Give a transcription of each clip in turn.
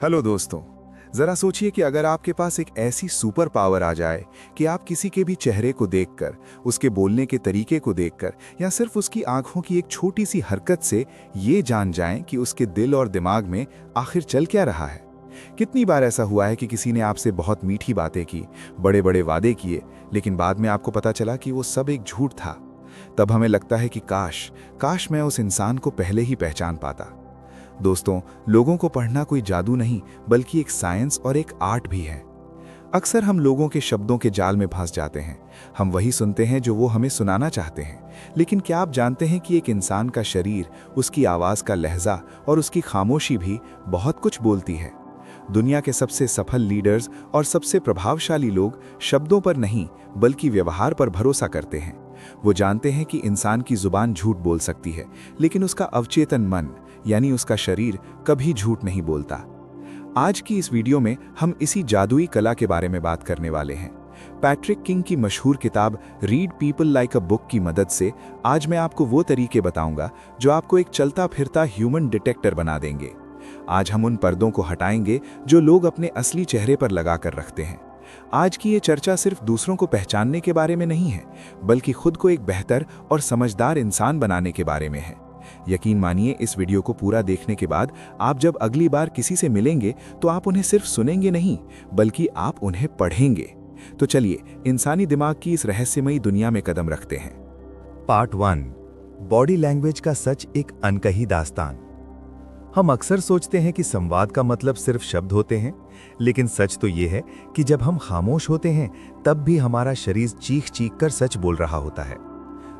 Hello दोस्तों। जरा सोचिए कि अगर आपके पास एक ऐसी सुपर पावर आ जाए कि आप किसी के भी चेहरे को देखकर, उसके बोलने के तरीके को देखकर या सिर्फ उसकी आंखों की एक छोटी सी हरकत से ये जान जाएं कि उसके दिल और दिमाग में आखिर चल क्या रहा है। कितनी बार ऐसा हुआ है कि किसी ने आपसे बहुत मीठी बातें की, बड़े बड़े वादे किए, लेकिन बाद में आपको पता चला कि वो सब एक झूठ था। तब हमें लगता है कि काश काश मैं उस इंसान को पहले ही पहचान पाता। दोस्तों, लोगों को पढ़ना कोई जादू नहीं, बल्कि एक साइंस और एक आर्ट भी है। अक्सर हम लोगों के शब्दों के जाल में फंस जाते हैं। हम वही सुनते हैं जो वो हमें सुनाना चाहते हैं। लेकिन क्या आप जानते हैं कि एक इंसान का शरीर, उसकी आवाज़ का लहजा और उसकी खामोशी भी बहुत कुछ बोलती है। दुनिया के सबसे सफल लीडर्स और सबसे प्रभावशाली लोग शब्दों पर नहीं, बल्कि व्यवहार पर भरोसा करते हैं। वो जानते हैं कि इंसान की जुबान झूठ बोल सकती है, लेकिन उसका अवचेतन मन यानी उसका शरीर कभी झूठ नहीं बोलता। आज की इस वीडियो में हम इसी जादुई कला के बारे में बात करने वाले हैं। पैट्रिक किंग की मशहूर किताब read people like a book की मदद से आज मैं आपको वो तरीके बताऊंगा जो आपको एक चलता फिरता ह्यूमन डिटेक्टर बना देंगे। आज हम उन पर्दों को हटाएंगे जो लोग अपने असली चेहरे पर लगा कर रखते हैं। आज की ये चर्चा सिर्फ दूसरों को पहचानने के बारे में नहीं है, बल्कि खुद को एक बेहतर और समझदार इंसान बनाने के बारे में है। यकीन मानिए, इस वीडियो को पूरा देखने के बाद आप जब अगली बार किसी से मिलेंगे तो आप उन्हें सिर्फ सुनेंगे नहीं, बल्कि आप उन्हें पढ़ेंगे। तो चलिए इंसानी दिमाग की इस रहस्यमयी दुनिया में कदम रखते हैं। पार्ट 1, बॉडी लैंग्वेज का सच, एक अनकही दास्तान। हम अक्सर सोचते हैं कि संवाद का मतलब सिर्फ शब्द होते हैं, लेकिन सच तो ये है कि जब हम खामोश होते हैं तब भी हमारा शरीर चीख चीख कर सच बोल रहा होता है।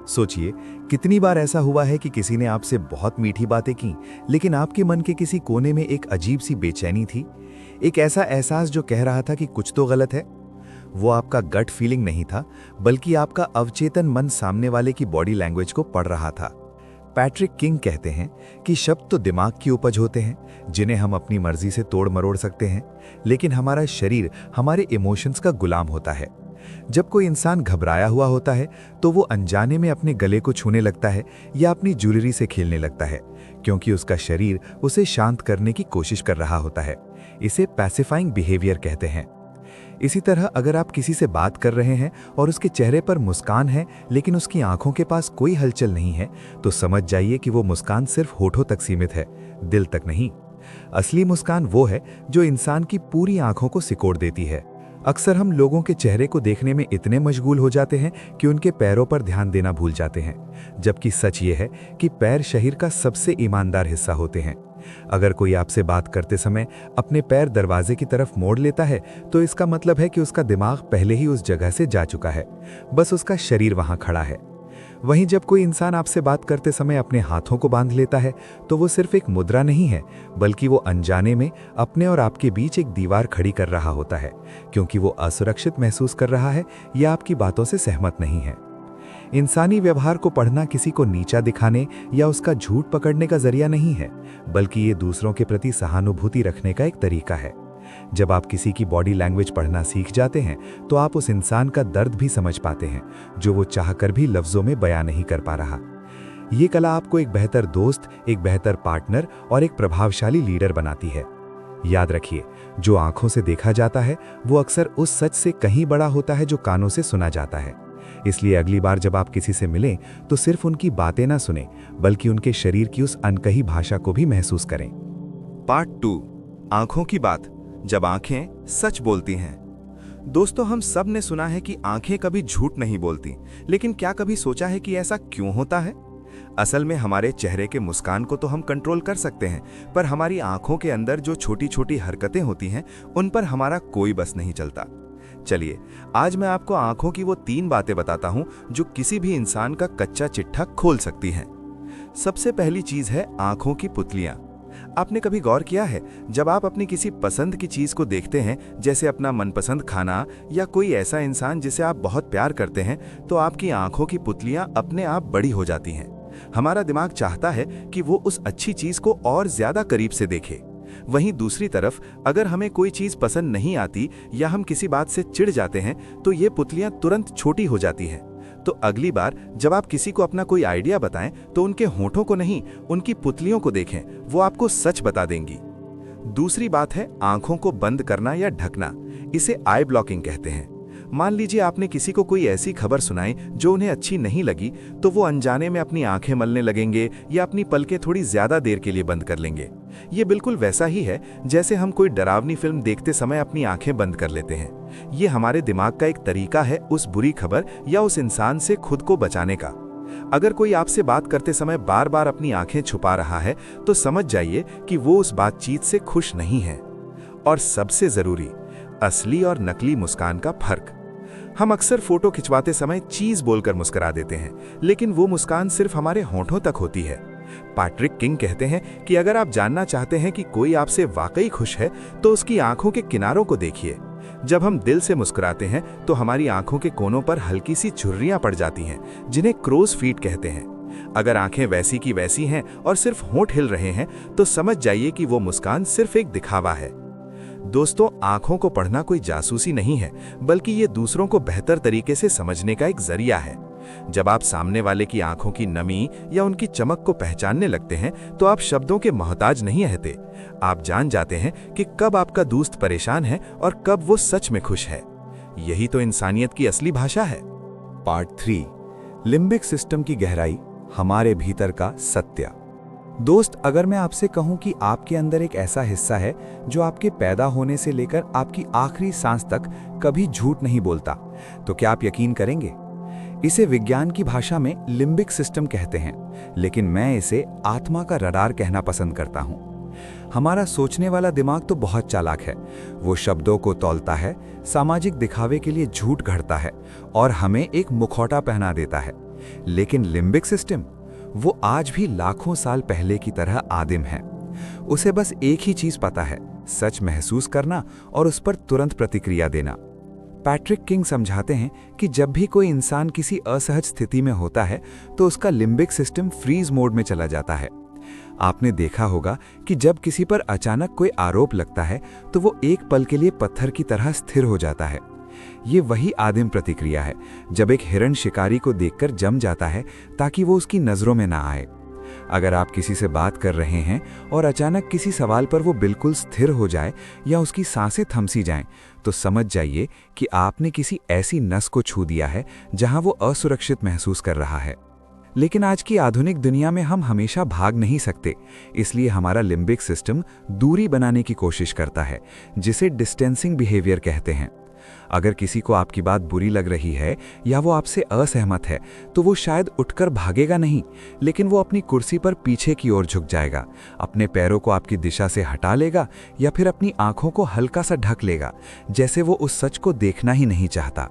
सोचिए, कितनी बार ऐसा हुआ है कि किसी ने आपसे बहुत मीठी बातें की, लेकिन आपके मन के किसी कोने में एक अजीब सी बेचैनी थी, एक ऐसा एहसास जो कह रहा था कि कुछ तो गलत है। वो आपका गट फीलिंग नहीं था, बल्कि आपका अवचेतन मन सामने वाले की बॉडी लैंग्वेज को पढ़ रहा था। पैट्रिक किंग कहते हैं कि शब्द तो दिमाग की उपज होते हैं, जिन्हें हम अपनी मर्जी से तोड़ मरोड़ सकते हैं, लेकिन हमारा शरीर हमारे इमोशंस का गुलाम होता है। जब कोई इंसान घबराया हुआ होता है तो वो अनजाने में अपने गले को छूने लगता है या अपनी ज्वेलरी से खेलने लगता है, क्योंकि उसका शरीर उसे शांत करने की कोशिश कर रहा होता है। इसे पैसिफाइंग बिहेवियर कहते हैं। इसी तरह अगर आप किसी से बात कर रहे हैं और उसके चेहरे पर मुस्कान है, लेकिन उसकी आंखों के पास कोई हलचल नहीं है, तो समझ जाइए कि वो मुस्कान सिर्फ होठों तक सीमित है, दिल तक नहीं। असली मुस्कान वो है जो इंसान की पूरी आंखों को सिकोड़ देती है। अक्सर हम लोगों के चेहरे को देखने में इतने मशगूल हो जाते हैं कि उनके पैरों पर ध्यान देना भूल जाते हैं, जबकि सच ये है कि पैर शरीर का सबसे ईमानदार हिस्सा होते हैं। अगर कोई आपसे बात करते समय अपने पैर दरवाजे की तरफ मोड़ लेता है, तो इसका मतलब है कि उसका दिमाग पहले ही उस जगह से जा चुका है, बस उसका शरीर वहां खड़ा है। वहीं जब कोई इंसान आपसे बात करते समय अपने हाथों को बांध लेता है, तो वो सिर्फ एक मुद्रा नहीं है, बल्कि वो अनजाने में अपने और आपके बीच एक दीवार खड़ी कर रहा होता है, क्योंकि वो असुरक्षित महसूस कर रहा है या आपकी बातों से सहमत नहीं है। इंसानी व्यवहार को पढ़ना किसी को नीचा दिखाने या उसका झूठ पकड़ने का जरिया नहीं है, बल्कि ये दूसरों के प्रति सहानुभूति रखने का एक तरीका है। जब आप किसी की बॉडी लैंग्वेज पढ़ना सीख जाते हैं, तो आप उस इंसान का दर्द भी समझ पाते हैं, जो वो चाहकर भी लफ्जों में बयां नहीं कर पा रहा। ये कला आपको एक बेहतर दोस्त, एक बेहतर पार्टनर और एक प्रभावशाली लीडर बनाती है। याद रखिए, जो आंखों से देखा जाता है वो अक्सर उस सच से कहीं बड़ा होता है जो कानों से सुना जाता है। इसलिए अगली बार जब आप किसी से मिलें तो सिर्फ उनकी बातें ना सुनें, बल्कि उनके शरीर की उस अनकही भाषा को भी महसूस करें। पार्ट 2, आंखों की बात, जब आंखें सच बोलती हैं। दोस्तों, हम सब ने सुना है कि आंखें कभी झूठ नहीं बोलती, लेकिन क्या कभी सोचा है कि ऐसा क्यों होता है? असल में हमारे चेहरे के मुस्कान को तो हम कंट्रोल कर सकते हैं, पर हमारी आंखों के अंदर जो छोटी छोटी हरकतें होती हैं, उन पर हमारा कोई बस नहीं चलता। चलिए, आज मैं आपको आंखों की वो 3 बातें बताता हूं जो किसी भी इंसान का कच्चा चिट्ठा खोल सकती हैं। सबसे पहली चीज है आंखों की पुतलियां। आपने कभी गौर किया है, जब आप अपनी किसी पसंद की चीज को देखते हैं, जैसे अपना मनपसंद खाना या कोई ऐसा इंसान जिसे आप बहुत प्यार करते हैं, तो आपकी आंखों की पुतलियां अपने आप बड़ी हो जाती हैं। हमारा दिमाग चाहता है कि वो उस अच्छी चीज को और ज्यादा करीब से देखे। वहीं दूसरी तरफ अगर हमें कोई चीज पसंद नहीं आती या हम किसी बात से चिढ़ जाते हैं, तो ये पुतलियां तुरंत छोटी हो जाती हैं। तो अगली बार जब आप किसी को अपना कोई आइडिया बताएं, तो उनके होठों को नहीं, उनकी पुतलियों को देखें, वो आपको सच बता देंगी। दूसरी बात है आंखों को बंद करना या ढकना। इसे आई ब्लॉकिंग कहते हैं। मान लीजिए आपने किसी को कोई ऐसी खबर सुनाई जो उन्हें अच्छी नहीं लगी, तो वो अनजाने में अपनी आंखें मलने लगेंगे या अपनी पलकें थोड़ी ज्यादा देर के लिए बंद कर लेंगे। ये बिल्कुल वैसा ही है जैसे हम कोई डरावनी फिल्म देखते समय अपनी आंखें बंद कर लेते हैं। ये हमारे दिमाग का एक तरीका है उस बुरी खबर या उस इंसान से खुद को बचाने का। अगर कोई आपसे बात करते समय बार बार अपनी आंखें छुपा रहा है, तो समझ जाइए कि वो उस बातचीत से खुश नहीं है। और सबसे जरूरी, असली और नकली मुस्कान का फर्क। हम अक्सर फोटो खिंचवाते समय चीज बोलकर मुस्कुरा देते हैं, लेकिन वो मुस्कान सिर्फ हमारे होंठों तक होती है। पैट्रिक किंग कहते हैं कि अगर आप जानना चाहते हैं कि कोई आपसे वाकई खुश है, तो उसकी आंखों के किनारों को देखिए। जब हम दिल से मुस्कुराते हैं तो हमारी आंखों के कोनों पर हल्की सी झुर्रियां पड़ जाती हैं, जिन्हें क्रोज फीट कहते हैं। अगर आंखें वैसी की वैसी हैं और सिर्फ होंठ हिल रहे हैं, तो समझ जाइए कि वो मुस्कान सिर्फ एक दिखावा है। दोस्तों, आंखों को पढ़ना कोई जासूसी नहीं है, बल्कि ये दूसरों को बेहतर तरीके से समझने का एक जरिया है। जब आप सामने वाले की आंखों की नमी या उनकी चमक को पहचानने लगते हैं, तो आप शब्दों के मोहताज नहीं रहते। आप जान जाते हैं कि कब आपका दोस्त परेशान है और कब वो सच में खुश है। यही तो इंसानियत की असली भाषा है। पार्ट 3, लिम्बिक सिस्टम की गहराई, हमारे भीतर का सत्य। दोस्त, अगर मैं आपसे कहूं कि आपके अंदर एक ऐसा हिस्सा है जो आपके पैदा होने से लेकर आपकी आखिरी सांस तक कभी झूठ नहीं बोलता, तो क्या आप यकीन करेंगे? इसे विज्ञान की भाषा में लिम्बिक सिस्टम कहते हैं, लेकिन मैं इसे आत्मा का रडार कहना पसंद करता हूं। हमारा सोचने वाला दिमाग तो बहुत चालाक है। वो शब्दों को तौलता है, सामाजिक दिखावे के लिए झूठ गढ़ता है और हमें एक मुखौटा पहना देता है। लेकिन लिम्बिक सिस्टम, वो आज भी लाखों साल पहले की तरह आदिम है। उसे बस एक ही चीज पता है, सच महसूस करना और उस पर तुरंत प्रतिक्रिया देना। पैट्रिक किंग समझाते हैं कि जब भी कोई इंसान किसी असहज स्थिति में होता है, तो उसका लिम्बिक सिस्टम फ्रीज मोड में चला जाता है। आपने देखा होगा कि जब किसी पर अचानक कोई आरोप लगता है, तो वो एक पल के लिए पत्थर की तरह स्थिर हो जाता है। ये वही आदिम प्रतिक्रिया है, जब एक हिरण शिकारी को देखकर जम जाता है ताकि वो उसकी नजरों में ना आए। अगर आप किसी से बात कर रहे हैं और अचानक किसी सवाल पर वो बिल्कुल स्थिर हो जाए या उसकी सांसें थम सी जाएं, तो समझ जाइए कि आपने किसी ऐसी नस को छू दिया है जहां वो असुरक्षित महसूस कर रहा है। लेकिन आज की आधुनिक दुनिया में हम हमेशा भाग नहीं सकते, इसलिए हमारा लिम्बिक सिस्टम दूरी बनाने की कोशिश करता है, जिसे डिस्टेंसिंग बिहेवियर कहते हैं। अगर किसी को आपकी बात बुरी लग रही है या वो आपसे असहमत है, तो वो शायद उठकर भागेगा नहीं, लेकिन वो अपनी कुर्सी पर पीछे की ओर झुक जाएगा, अपने पैरों को आपकी दिशा से हटा लेगा या फिर अपनी आंखों को हल्का सा ढक लेगा, जैसे वो उस सच को देखना ही नहीं चाहता।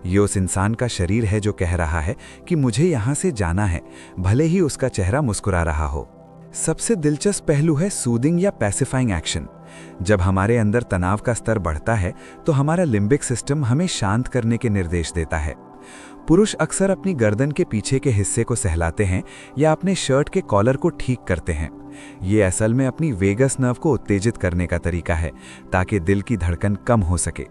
ये उस इंसान का शरीर है जो कह रहा है कि मुझे यहाँ से जाना है, भले ही उसका चेहरा मुस्कुरा रहा हो। सबसे दिलचस्प पहलू है सूदिंग या पैसिफाइंग एक्शन। जब हमारे अंदर तनाव का स्तर बढ़ता है, तो हमारा लिम्बिक सिस्टम हमें शांत करने के निर्देश देता है। पुरुष अक्सर अपनी गर्दन के पीछे के हिस्से को सहलाते हैं या अपने शर्ट के कॉलर को ठीक करते हैं। ये असल में अपनी वेगस नर्व को उत्तेजित करने का तरीका है, ताकि दिल की धड़कन कम हो सके।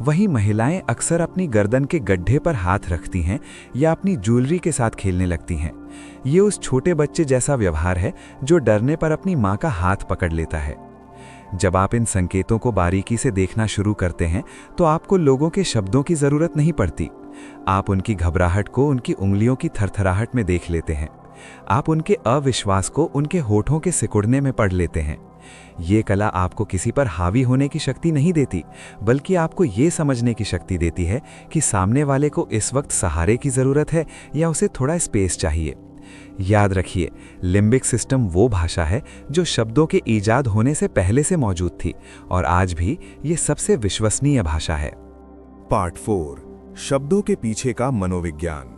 वहीं महिलाएं अक्सर अपनी गर्दन के गड्ढे पर हाथ रखती हैं या अपनी ज्वेलरी के साथ खेलने लगती हैं। ये उस छोटे बच्चे जैसा व्यवहार है जो डरने पर अपनी मां का हाथ पकड़ लेता है। जब आप इन संकेतों को बारीकी से देखना शुरू करते हैं, तो आपको लोगों के शब्दों की जरूरत नहीं पड़ती। आप उनकी घबराहट को उनकी उंगलियों की थरथराहट में देख लेते हैं। आप उनके अविश्वास को उनके होठों के सिकुड़ने में पढ़ लेते हैं। ये कला आपको किसी पर हावी होने की शक्ति नहीं देती, बल्कि आपको ये समझने की शक्ति देती है कि सामने वाले को इस वक्त सहारे की जरूरत है या उसे थोड़ा स्पेस चाहिए। याद रखिए, लिम्बिक सिस्टम वो भाषा है जो शब्दों के ईजाद होने से पहले से मौजूद थी और आज भी ये सबसे विश्वसनीय भाषा है। पार्ट 4, शब्दों के पीछे का मनोविज्ञान।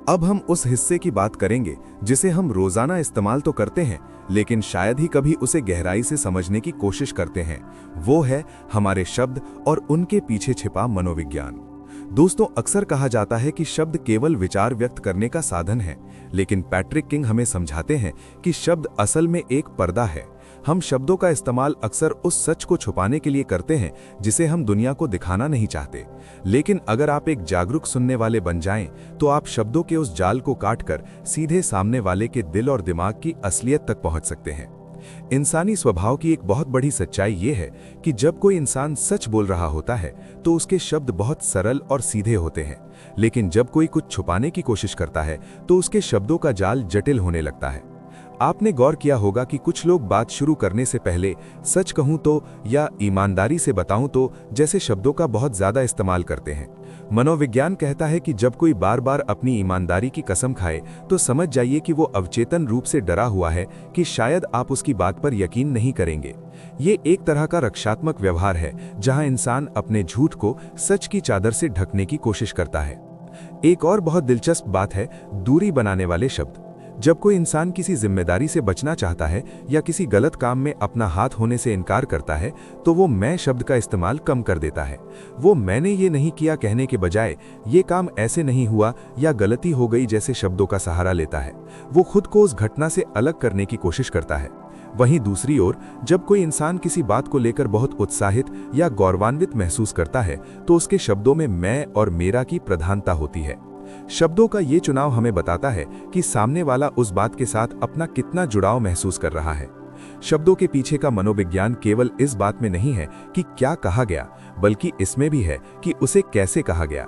अब हम उस हिस्से की बात करेंगे जिसे हम रोजाना इस्तेमाल तो करते हैं, लेकिन शायद ही कभी उसे गहराई से समझने की कोशिश करते हैं। वो है हमारे शब्द और उनके पीछे छिपा मनोविज्ञान। दोस्तों, अक्सर कहा जाता है कि शब्द केवल विचार व्यक्त करने का साधन है, लेकिन पैट्रिक किंग हमें समझाते हैं कि शब्द असल में एक पर्दा है। हम शब्दों का इस्तेमाल अक्सर उस सच को छुपाने के लिए करते हैं जिसे हम दुनिया को दिखाना नहीं चाहते। लेकिन अगर आप एक जागरूक सुनने वाले बन जाएं, तो आप शब्दों के उस जाल को काटकर सीधे सामने वाले के दिल और दिमाग की असलियत तक पहुंच सकते हैं। इंसानी स्वभाव की एक बहुत बड़ी सच्चाई ये है कि जब कोई इंसान सच बोल रहा होता है तो उसके शब्द बहुत सरल और सीधे होते हैं, लेकिन जब कोई कुछ छुपाने की कोशिश करता है तो उसके शब्दों का जाल जटिल होने लगता है। आपने गौर किया होगा कि कुछ लोग बात शुरू करने से पहले सच कहूं तो या ईमानदारी से बताऊं तो जैसे शब्दों का बहुत ज्यादा इस्तेमाल करते हैं। मनोविज्ञान कहता है कि जब कोई बार बार अपनी ईमानदारी की कसम खाए तो समझ जाइए कि वो अवचेतन रूप से डरा हुआ है कि शायद आप उसकी बात पर यकीन नहीं करेंगे। ये एक तरह का रक्षात्मक व्यवहार है जहां इंसान अपने झूठ को सच की चादर से ढकने की कोशिश करता है। एक और बहुत दिलचस्प बात है दूरी बनाने वाले शब्द। जब कोई इंसान किसी जिम्मेदारी से बचना चाहता है या किसी गलत काम में अपना हाथ होने से इनकार करता है तो वो मैं शब्द का इस्तेमाल कम कर देता है। वो मैंने ये नहीं किया कहने के बजाय ये काम ऐसे नहीं हुआ या गलती हो गई जैसे शब्दों का सहारा लेता है। वो खुद को उस घटना से अलग करने की कोशिश करता है। वहीं दूसरी ओर जब कोई इंसान किसी बात को लेकर बहुत उत्साहित या गौरवान्वित महसूस करता है तो उसके शब्दों में मैं और मेरा की प्रधानता होती है। शब्दों का ये चुनाव हमें बताता है कि सामने वाला उस बात के साथ अपना कितना जुड़ाव महसूस कर रहा है। शब्दों के पीछे का मनोविज्ञान केवल इस बात में नहीं है कि क्या कहा गया, बल्कि इसमें भी है कि उसे कैसे कहा गया।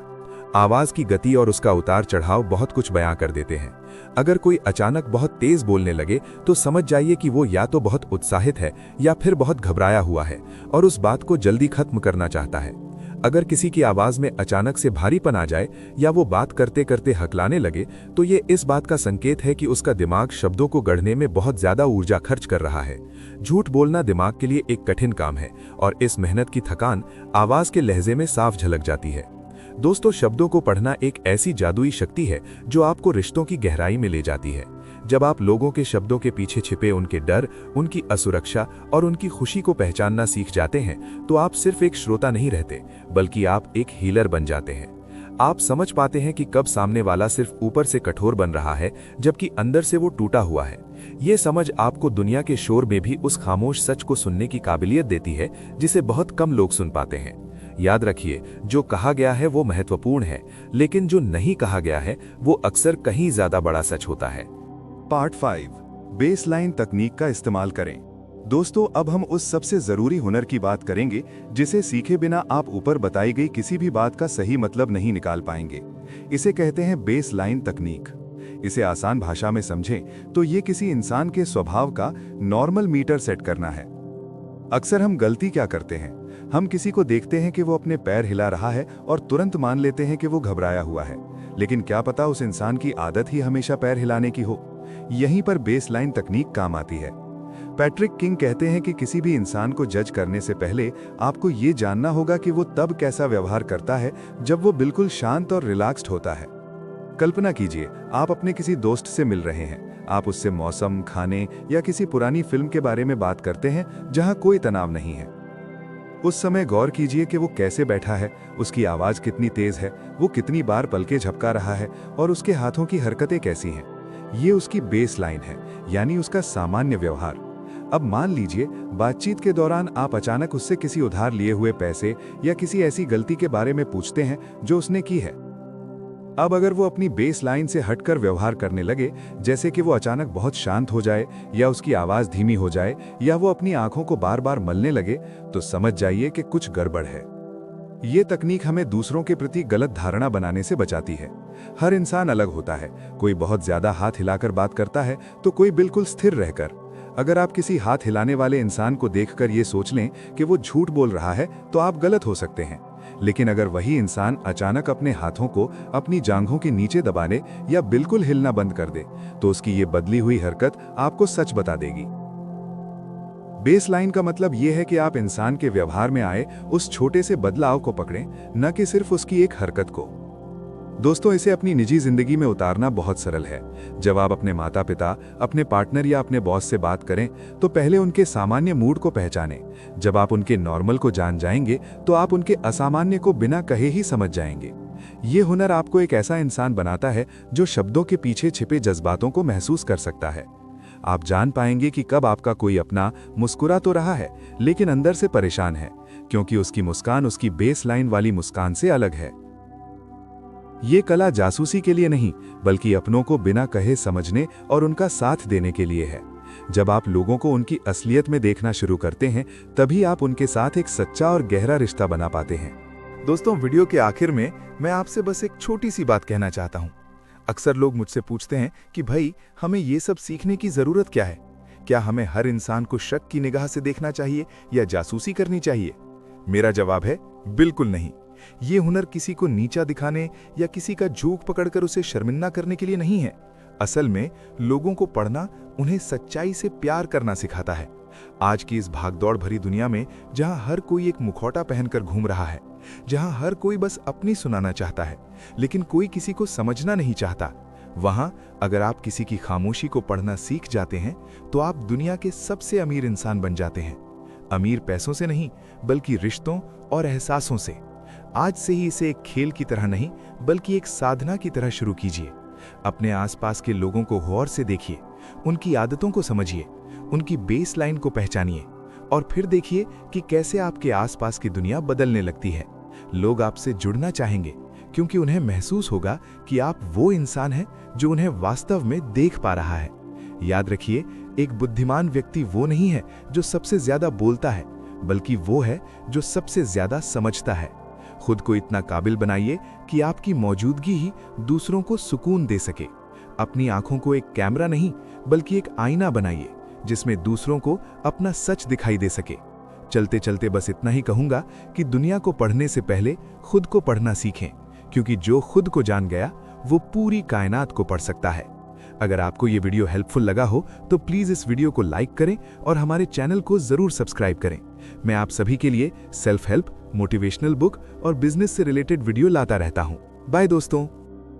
आवाज की गति और उसका उतार चढ़ाव बहुत कुछ बयां कर देते हैं। अगर कोई अचानक बहुत तेज बोलने लगे तो समझ जाइए कि वो या तो बहुत उत्साहित है या फिर बहुत घबराया हुआ है और उस बात को जल्दी खत्म करना चाहता है। अगर किसी की आवाज में अचानक से भारीपन आ जाए या वो बात करते करते हकलाने लगे तो ये इस बात का संकेत है कि उसका दिमाग शब्दों को गढ़ने में बहुत ज्यादा ऊर्जा खर्च कर रहा है। झूठ बोलना दिमाग के लिए एक कठिन काम है और इस मेहनत की थकान आवाज के लहजे में साफ झलक जाती है। दोस्तों, शब्दों को पढ़ना एक ऐसी जादुई शक्ति है जो आपको रिश्तों की गहराई में ले जाती है। जब आप लोगों के शब्दों के पीछे छिपे उनके डर, उनकी असुरक्षा और उनकी खुशी को पहचानना सीख जाते हैं तो आप सिर्फ एक श्रोता नहीं रहते, बल्कि आप एक हीलर बन जाते हैं। आप समझ पाते हैं कि कब सामने वाला सिर्फ ऊपर से कठोर बन रहा है जबकि अंदर से वो टूटा हुआ है। ये समझ आपको दुनिया के शोर में भी उस खामोश सच को सुनने की काबिलियत देती है जिसे बहुत कम लोग सुन पाते हैं। याद रखिए, जो कहा गया है वो महत्वपूर्ण है, लेकिन जो नहीं कहा गया है वो अक्सर कहीं ज्यादा बड़ा सच होता है। पार्ट 5, बेसलाइन तकनीक का इस्तेमाल करें। दोस्तों, अब हम उस सबसे जरूरी हुनर की बात करेंगे जिसे सीखे बिना आप ऊपर बताई गई किसी भी बात का सही मतलब नहीं निकाल पाएंगे। इसे कहते हैं बेसलाइन तकनीक। इसे आसान भाषा में समझें तो ये किसी इंसान के स्वभाव का नॉर्मल मीटर सेट करना है। अक्सर हम गलती क्या करते हैं, हम किसी को देखते हैं कि वो अपने पैर हिला रहा है और तुरंत मान लेते हैं कि वो घबराया हुआ है, लेकिन क्या पता उस इंसान की आदत ही हमेशा पैर हिलाने की हो। यहीं पर बेसलाइन तकनीक काम आती है। पैट्रिक किंग कहते हैं कि किसी भी इंसान को जज करने से पहले आपको ये जानना होगा कि वो तब कैसा व्यवहार करता है जब वो बिल्कुल शांत और रिलैक्स्ड होता है। कल्पना कीजिए, आप अपने किसी दोस्त से मिल रहे हैं। आप उससे मौसम, खाने या किसी पुरानी फिल्म के बारे में बात करते हैं जहां कोई तनाव नहीं है। उस समय गौर कीजिए कि वो कैसे बैठा है, उसकी आवाज कितनी तेज है, वो कितनी बार पलके झपका रहा है और उसके हाथों की हरकतें कैसी हैं। ये उसकी बेसलाइन है, यानी उसका सामान्य व्यवहार। अब मान लीजिए बातचीत के दौरान आप अचानक उससे किसी उधार लिए हुए पैसे या किसी ऐसी गलती के बारे में पूछते हैं जो उसने की है। अब अगर वो अपनी बेसलाइन से हटकर व्यवहार करने लगे, जैसे कि वो अचानक बहुत शांत हो जाए या उसकी आवाज धीमी हो जाए या वो अपनी आंखों को बार बार मलने लगे, तो समझ जाइए कि कुछ गड़बड़ है। ये तकनीक हमें दूसरों के प्रति गलत धारणा बनाने से बचाती है। हर इंसान अलग होता है, कोई बहुत ज्यादा हाथ हिलाकर बात करता है तो कोई बिल्कुल स्थिर रहकर। अगर आप किसी हाथ हिलाने वाले इंसान को देखकर ये सोच लें कि वो झूठ बोल रहा है तो आप गलत हो सकते हैं। लेकिन अगर वही इंसान अचानक अपने हाथों को अपनी जांघों के नीचे दबाने या बिल्कुल हिलना बंद कर दे तो उसकी ये बदली हुई हरकत आपको सच बता देगी। बेसलाइन का मतलब यह है कि आप इंसान के व्यवहार में आए उस छोटे से बदलाव को पकड़ें, न कि सिर्फ उसकी एक हरकत को। दोस्तों, इसे अपनी निजी जिंदगी में उतारना बहुत सरल है। जब आप अपने माता पिता, अपने पार्टनर या अपने बॉस से बात करें तो पहले उनके सामान्य मूड को पहचानें। जब आप उनके नॉर्मल को जान जाएंगे तो आप उनके असामान्य को बिना कहे ही समझ जाएंगे। ये हुनर आपको एक ऐसा इंसान बनाता है जो शब्दों के पीछे छिपे जज्बातों को महसूस कर सकता है। आप जान पाएंगे कि कब आपका कोई अपना मुस्कुरा तो रहा है लेकिन अंदर से परेशान है, क्योंकि उसकी मुस्कान उसकी बेसलाइन वाली मुस्कान से अलग है। ये कला जासूसी के लिए नहीं, बल्कि अपनों को बिना कहे समझने और उनका साथ देने के लिए है। जब आप लोगों को उनकी असलियत में देखना शुरू करते हैं, तभी आप उनके साथ एक सच्चा और गहरा रिश्ता बना पाते हैं। दोस्तों, वीडियो के आखिर में मैं आपसे बस एक छोटी सी बात कहना चाहता हूँ। अक्सर लोग मुझसे पूछते हैं कि भाई, हमें ये सब सीखने की जरूरत क्या है? क्या हमें हर इंसान को शक की निगाह से देखना चाहिए या जासूसी करनी चाहिए? मेरा जवाब है बिल्कुल नहीं। ये हुनर किसी को नीचा दिखाने या किसी का झूठ पकड़कर उसे शर्मिंदा करने के लिए नहीं है। असल में लोगों को पढ़ना उन्हें सच्चाई से प्यार करना सिखाता है। आज की इस भागदौड़ भरी दुनिया में, जहां हर कोई एक मुखौटा पहनकर घूम रहा है, जहां हर कोई बस अपनी सुनाना चाहता है लेकिन कोई किसी को समझना नहीं चाहता, वहां अगर आप किसी की खामोशी को पढ़ना सीख जाते हैं तो आप दुनिया के सबसे अमीर इंसान बन जाते हैं। अमीर पैसों से नहीं, बल्कि रिश्तों और एहसासों से। आज से ही इसे एक खेल की तरह नहीं, बल्कि एक साधना की तरह शुरू कीजिए। अपने आसपास के लोगों को गौर से देखिए, उनकी आदतों को समझिए, उनकी बेसलाइन को पहचानिए और फिर देखिए कि कैसे आपके आसपास की दुनिया बदलने लगती है। लोग आपसे जुड़ना चाहेंगे क्योंकि उन्हें महसूस होगा कि आप वो इंसान हैं जो उन्हें वास्तव में देख पा रहा है। याद रखिए, एक बुद्धिमान व्यक्ति वो नहीं है जो सबसे ज्यादा बोलता है, बल्कि वो है जो सबसे ज्यादा समझता है। खुद को इतना काबिल बनाइए कि आपकी मौजूदगी ही दूसरों को सुकून दे सके। अपनी आंखों को एक कैमरा नहीं, बल्कि एक आईना बनाइए जिसमें दूसरों को अपना सच दिखाई दे सके। चलते चलते बस इतना ही कहूंगा कि दुनिया को पढ़ने से पहले खुद को पढ़ना सीखें, क्योंकि जो खुद को जान गया वो पूरी कायनात को पढ़ सकता है। अगर आपको ये वीडियो हेल्पफुल लगा हो तो प्लीज इस वीडियो को लाइक करें और हमारे चैनल को जरूर सब्सक्राइब करें। मैं आप सभी के लिए सेल्फ हेल्प, मोटिवेशनल बुक और बिजनेस से रिलेटेड वीडियो लाता रहता हूं। बाय दोस्तों।